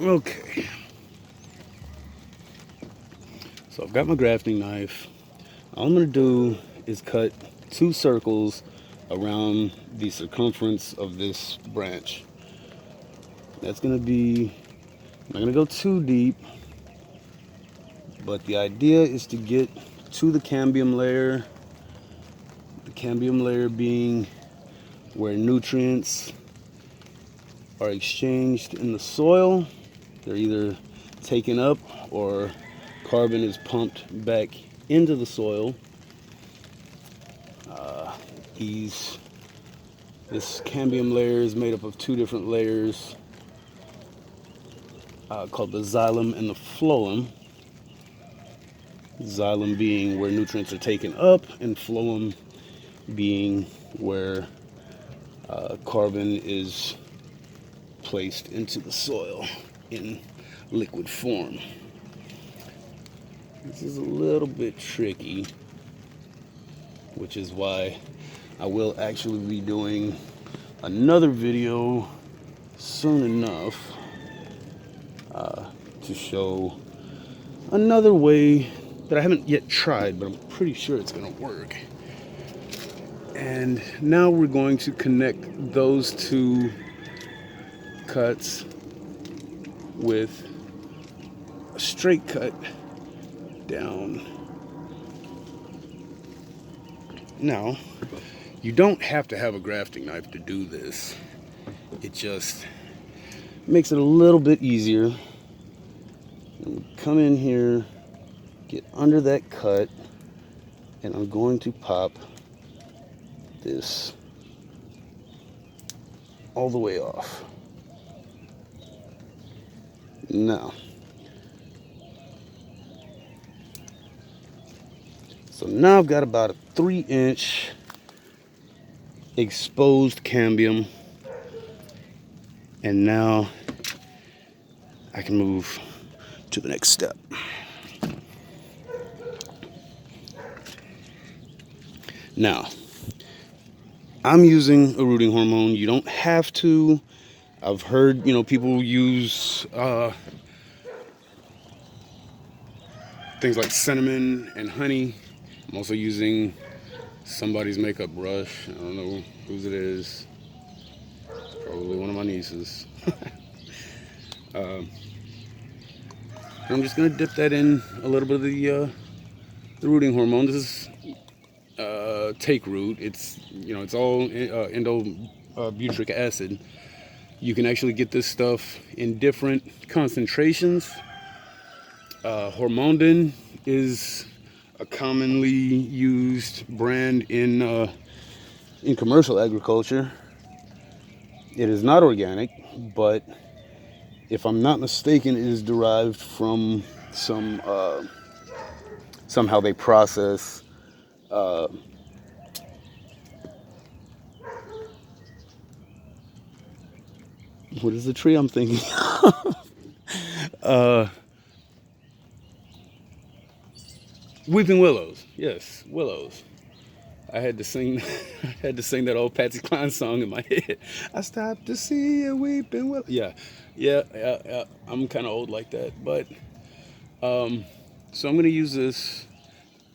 Okay. So I've got my grafting knife. All I'm going to do is cut 2 circles around the circumference of this branch. That's going to be, I'm not going to go too deep, but the idea is to get to the cambium layer. The cambium layer being where nutrients are exchanged in the soil. They're either taken up or carbon is pumped back into the soil. This cambium layer is made up of 2 different layers called the xylem and the phloem. Xylem being where nutrients are taken up, and phloem being where carbon is placed into the soil in liquid form. This is a little bit tricky, which is why I will actually be doing another video soon enough to show another way that I haven't yet tried, but I'm pretty sure it's going to work. And now we're going to connect those 2 cuts with a straight cut down. Now, you don't have to have a grafting knife to do this. It just makes it a little bit easier. Come in here, get under that cut, and I'm going to pop this all the way off. Now, so now I've got about a 3-inch exposed cambium, and now I can move to the next step. Now, I'm using a rooting hormone. You don't have to. I've heard, people use things like cinnamon and honey. I'm also using somebody's makeup brush. I don't know whose it is. Probably one of my nieces. I'm just gonna dip that in a little bit of the rooting hormone. This is take root. It's it's all endobutyric acid. You can actually get this stuff in different concentrations. Hormondin is a commonly used brand in commercial agriculture. It is not organic, but if I'm not mistaken, it is derived from somehow they process what is the tree I'm thinking of? Weeping willows. Yes, willows. I had to sing that old Patsy Cline song in my head. I stopped to see a weeping willow. Yeah. I'm kind of old like that, but so I'm gonna use this.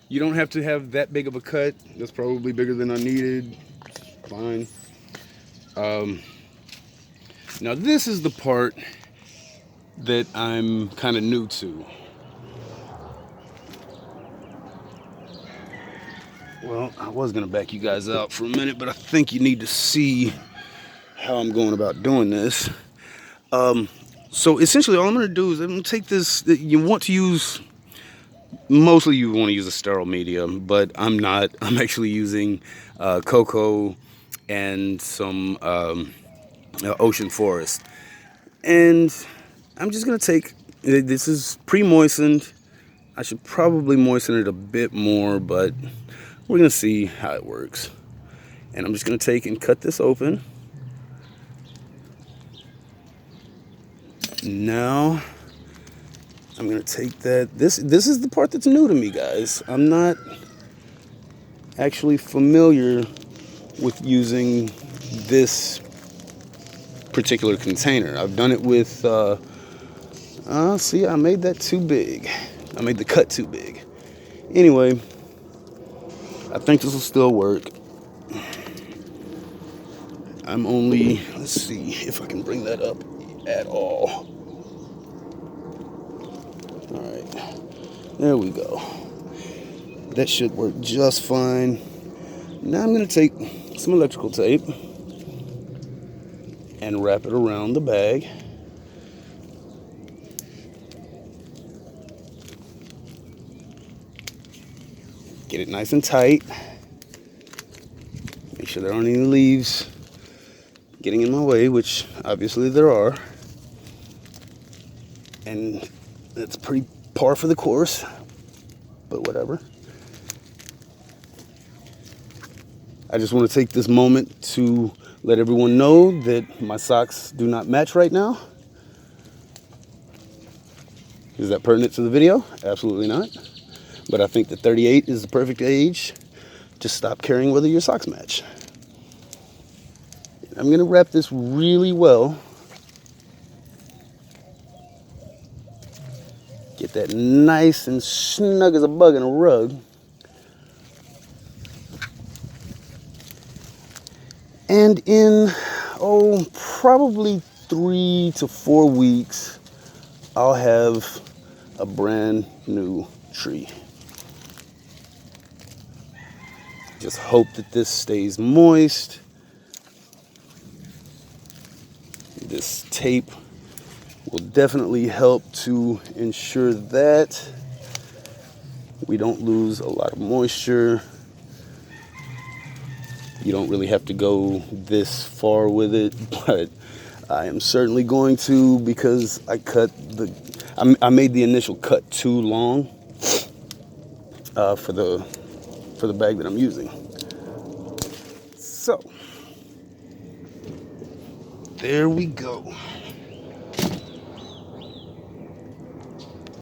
You don't have to have that big of a cut. That's probably bigger than I needed. Fine. Now this is the part that I'm kind of new to. Well, I was going to back you guys out for a minute, but I think you need to see how I'm going about doing this. So essentially all I'm going to do is I'm going to take this. Mostly you want to use a sterile medium, but I'm not. I'm actually using cocoa and some ocean forest. And I'm just going to take, this is pre-moistened. I should probably moisten it a bit more, but we're going to see how it works. And I'm just going to take and cut this open. Now, I'm going to take that. This is the part that's new to me, guys. I'm not actually familiar with using this particular container. I've done it with, see, I made that too big. I made the cut too big. Anyway, I think this will still work. I'm only, let's see if I can bring that up at all. All right, there we go. That should work just fine. Now I'm going to take some electrical tape and wrap it around the bag. Get it nice and tight. Make sure there aren't any leaves getting in my way, which obviously there are. And that's pretty par for the course, but whatever. I just want to take this moment to let everyone know that my socks do not match right now. Is that pertinent to the video? Absolutely not. But I think that 38 is the perfect age to stop caring whether your socks match. I'm going to wrap this really well. Get that nice and snug as a bug in a rug. And in, probably 3 to 4 weeks, I'll have a brand new tree. Just hope that this stays moist. This tape will definitely help to ensure that we don't lose a lot of moisture. You don't really have to go this far with it, but I am certainly going to, because I made the initial cut too long for the bag that I'm using. So there we go.